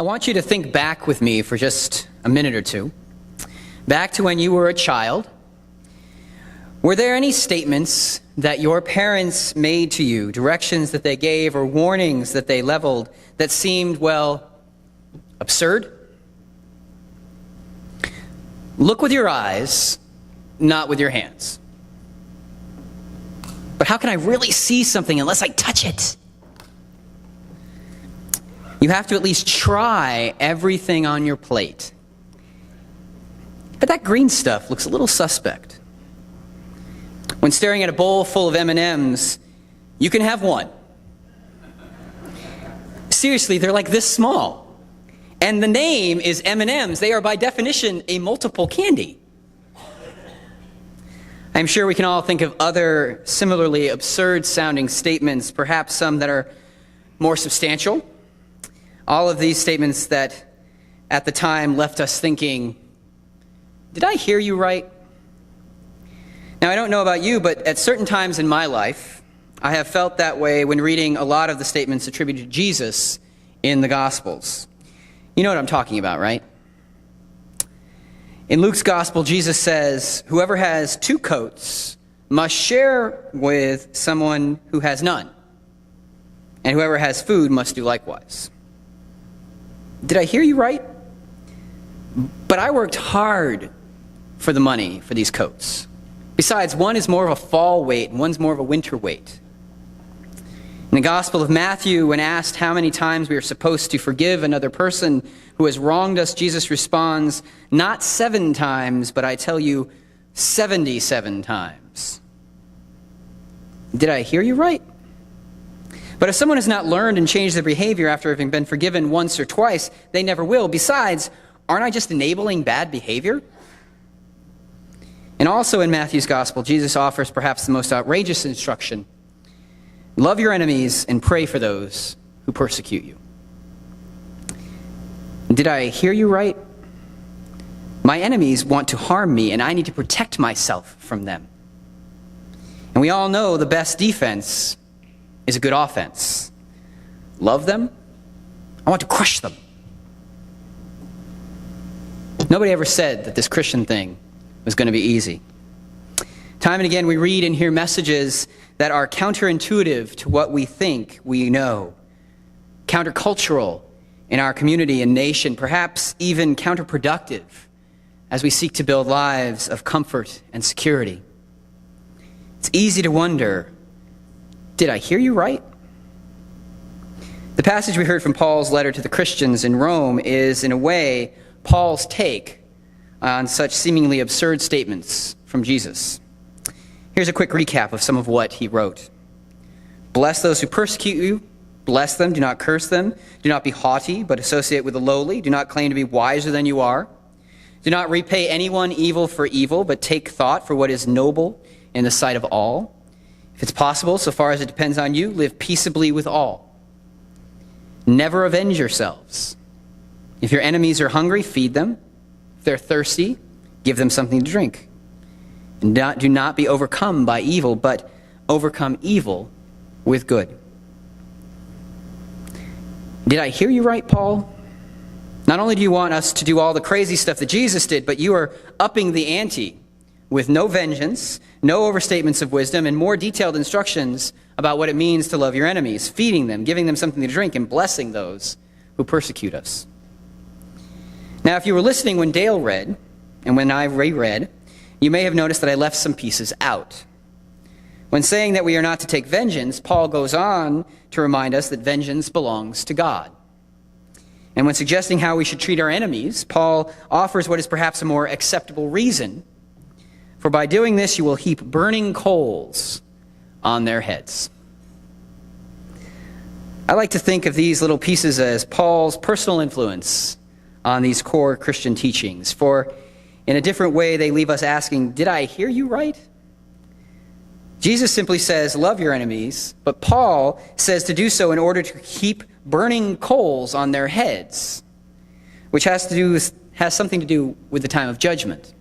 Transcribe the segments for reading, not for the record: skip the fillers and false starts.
I want you to think back with me for just a minute or two. Back to when you were a child. Were there any statements that your parents made to you, directions that they gave, or warnings that they leveled that seemed, well, absurd? Look with your eyes, not with your hands. But how can I really see something unless I touch it? You have to at least try everything on your plate. But that green stuff looks a little suspect. When staring at a bowl full of M&Ms, you can have one. Seriously, they're like this small. And the name is M&Ms. They are by definition a multiple candy. I'm sure we can all think of other similarly absurd sounding statements, perhaps some that are more substantial. All of these statements that at the time left us thinking, did I hear you right? Now, I don't know about you, but at certain times in my life, I have felt that way when reading a lot of the statements attributed to Jesus in the Gospels. You know what I'm talking about, right? In Luke's Gospel, Jesus says, whoever has 2 coats must share with someone who has none, and whoever has food must do likewise. Did I hear you right? But I worked hard for the money for these coats. Besides, one is more of a fall weight and one's more of a winter weight. In the Gospel of Matthew, when asked how many times we are supposed to forgive another person who has wronged us, Jesus responds, not 7 times, but I tell you, 77 times. Did I hear you right? But if someone has not learned and changed their behavior after having been forgiven once or twice, they never will. Besides, aren't I just enabling bad behavior? And also in Matthew's Gospel, Jesus offers perhaps the most outrageous instruction. Love your enemies and pray for those who persecute you. Did I hear you right? My enemies want to harm me, and I need to protect myself from them. And we all know the best defense is a good offense. Love them? I want to crush them. Nobody ever said that this Christian thing was going to be easy. Time and again we read and hear messages that are counterintuitive to what we think we know, countercultural in our community and nation, perhaps even counterproductive as we seek to build lives of comfort and security. It's easy to wonder, did I hear you right? The passage we heard from Paul's letter to the Christians in Rome is, in a way, Paul's take on such seemingly absurd statements from Jesus. Here's a quick recap of some of what he wrote. Bless those who persecute you. Bless them. Do not curse them. Do not be haughty, but associate with the lowly. Do not claim to be wiser than you are. Do not repay anyone evil for evil, but take thought for what is noble in the sight of all. If it's possible, so far as it depends on you, live peaceably with all. Never avenge yourselves. If your enemies are hungry, feed them. If they're thirsty, give them something to drink. And do not be overcome by evil, but overcome evil with good. Did I hear you right, Paul? Not only do you want us to do all the crazy stuff that Jesus did, but you are upping the ante with no vengeance, no overstatements of wisdom, and more detailed instructions about what it means to love your enemies, feeding them, giving them something to drink, and blessing those who persecute us. Now, if you were listening when Dale read, and when I reread, you may have noticed that I left some pieces out. When saying that we are not to take vengeance, Paul goes on to remind us that vengeance belongs to God. And when suggesting how we should treat our enemies, Paul offers what is perhaps a more acceptable reason. For by doing this, you will heap burning coals on their heads. I like to think of these little pieces as Paul's personal influence on these core Christian teachings. For in a different way, they leave us asking, did I hear you right? Jesus simply says, love your enemies, but Paul says to do so in order to heap burning coals on their heads, which has something to do with the time of judgment.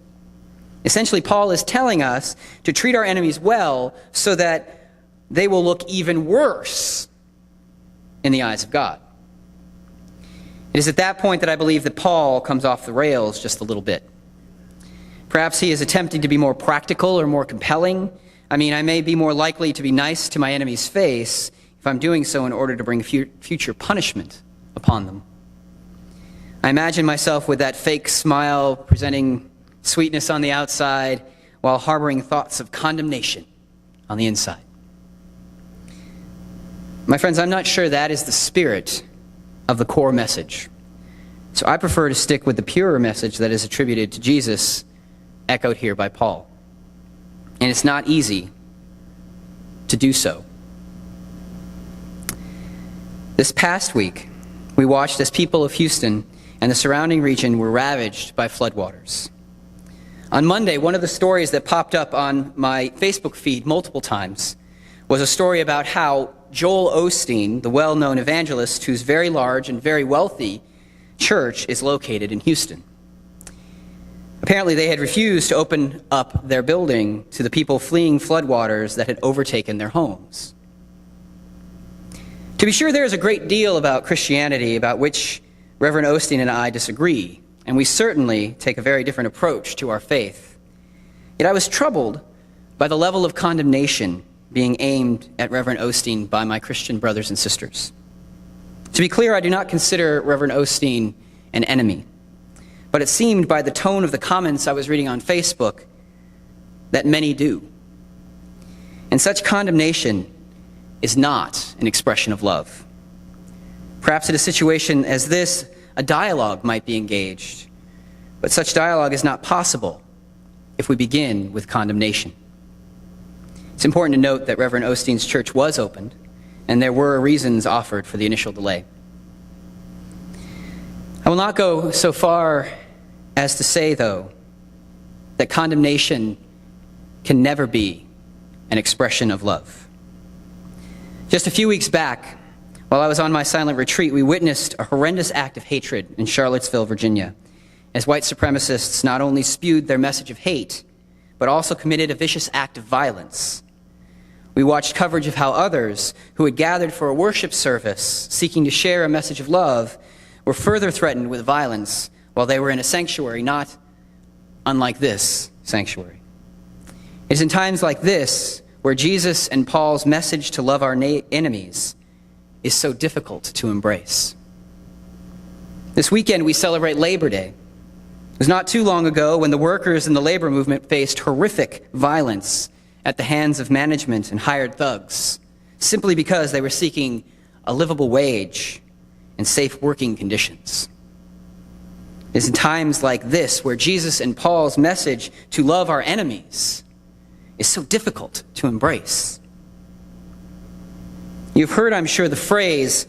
Essentially, Paul is telling us to treat our enemies well so that they will look even worse in the eyes of God. It is at that point that I believe that Paul comes off the rails just a little bit. Perhaps he is attempting to be more practical or more compelling. I may be more likely to be nice to my enemy's face if I'm doing so in order to bring future punishment upon them. I imagine myself with that fake smile, presenting sweetness on the outside, while harboring thoughts of condemnation on the inside. My friends, I'm not sure that is the spirit of the core message. So I prefer to stick with the purer message that is attributed to Jesus, echoed here by Paul. And it's not easy to do so. This past week, we watched as people of Houston and the surrounding region were ravaged by floodwaters. On Monday, one of the stories that popped up on my Facebook feed multiple times was a story about how Joel Osteen, the well-known evangelist whose very large and very wealthy church is located in Houston. Apparently, they had refused to open up their building to the people fleeing floodwaters that had overtaken their homes. To be sure, there is a great deal about Christianity about which Reverend Osteen and I disagree, and we certainly take a very different approach to our faith. Yet I was troubled by the level of condemnation being aimed at Reverend Osteen by my Christian brothers and sisters. To be clear, I do not consider Reverend Osteen an enemy, but it seemed by the tone of the comments I was reading on Facebook that many do. And such condemnation is not an expression of love. Perhaps in a situation as this, a dialogue might be engaged, but such dialogue is not possible if we begin with condemnation. It's important to note that Reverend Osteen's church was opened, and there were reasons offered for the initial delay. I will not go so far as to say, though, that condemnation can never be an expression of love. Just a few weeks back, while I was on my silent retreat, we witnessed a horrendous act of hatred in Charlottesville, Virginia, as white supremacists not only spewed their message of hate, but also committed a vicious act of violence. We watched coverage of how others who had gathered for a worship service seeking to share a message of love were further threatened with violence while they were in a sanctuary not unlike this sanctuary. It is in times like this where Jesus and Paul's message to love our enemies is so difficult to embrace. This weekend we celebrate Labor Day. It was not too long ago when the workers in the labor movement faced horrific violence at the hands of management and hired thugs, simply because they were seeking a livable wage and safe working conditions. It is in times like this where Jesus and Paul's message to love our enemies is so difficult to embrace. You've heard, I'm sure, the phrase,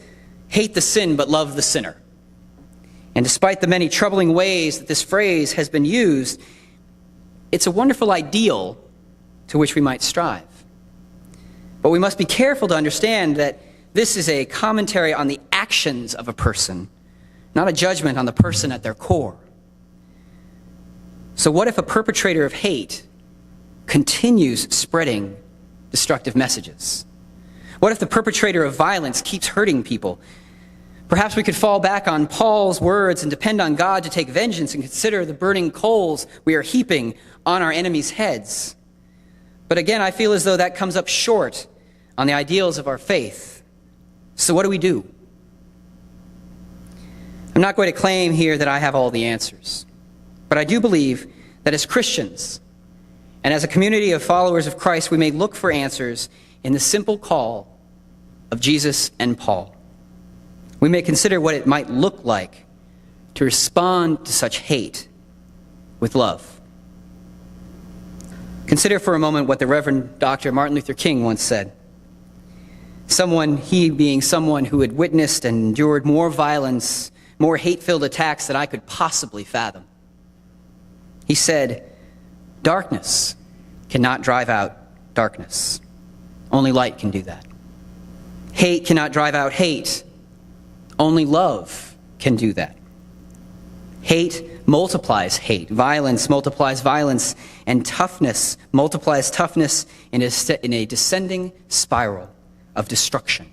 hate the sin but love the sinner. And despite the many troubling ways that this phrase has been used, it's a wonderful ideal to which we might strive. But we must be careful to understand that this is a commentary on the actions of a person, not a judgment on the person at their core. So what if a perpetrator of hate continues spreading destructive messages? What if the perpetrator of violence keeps hurting people? Perhaps we could fall back on Paul's words and depend on God to take vengeance and consider the burning coals we are heaping on our enemies' heads. But again, I feel as though that comes up short on the ideals of our faith. So what do? I'm not going to claim here that I have all the answers, but I do believe that as Christians and as a community of followers of Christ, we may look for answers in the simple call of Jesus and Paul. We may consider what it might look like to respond to such hate with love. Consider for a moment what the Reverend Dr. Martin Luther King once said. He being someone who had witnessed and endured more violence, more hate-filled attacks than I could possibly fathom. He said, "Darkness cannot drive out darkness. Only light can do that. Hate cannot drive out hate. Only love can do that. Hate multiplies hate. Violence multiplies violence. And toughness multiplies toughness in a descending spiral of destruction."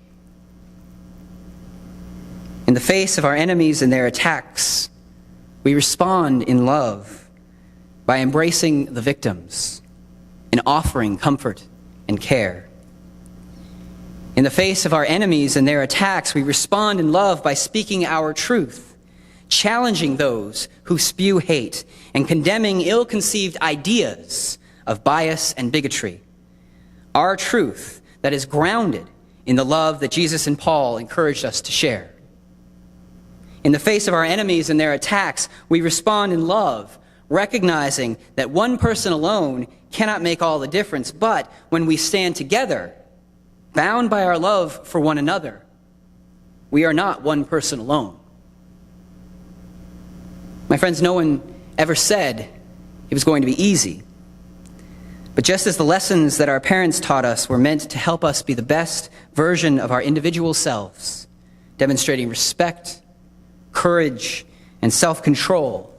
In the face of our enemies and their attacks, we respond in love by embracing the victims and offering comfort and care. In the face of our enemies and their attacks, we respond in love by speaking our truth, challenging those who spew hate and condemning ill-conceived ideas of bias and bigotry. Our truth that is grounded in the love that Jesus and Paul encouraged us to share. In the face of our enemies and their attacks, we respond in love, recognizing that one person alone cannot make all the difference, but when we stand together, bound by our love for one another, we are not one person alone. My friends, no one ever said it was going to be easy. But just as the lessons that our parents taught us were meant to help us be the best version of our individual selves, demonstrating respect, courage, and self-control,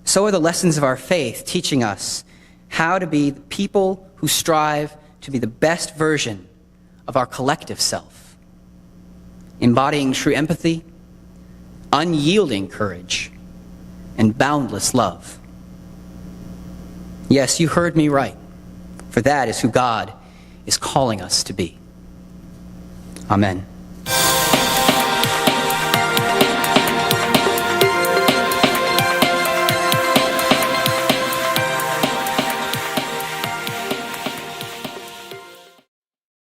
so are the lessons of our faith teaching us how to be the people who strive to be the best version of our collective self, embodying true empathy, unyielding courage, and boundless love. Yes, you heard me right, for that is who God is calling us to be. Amen.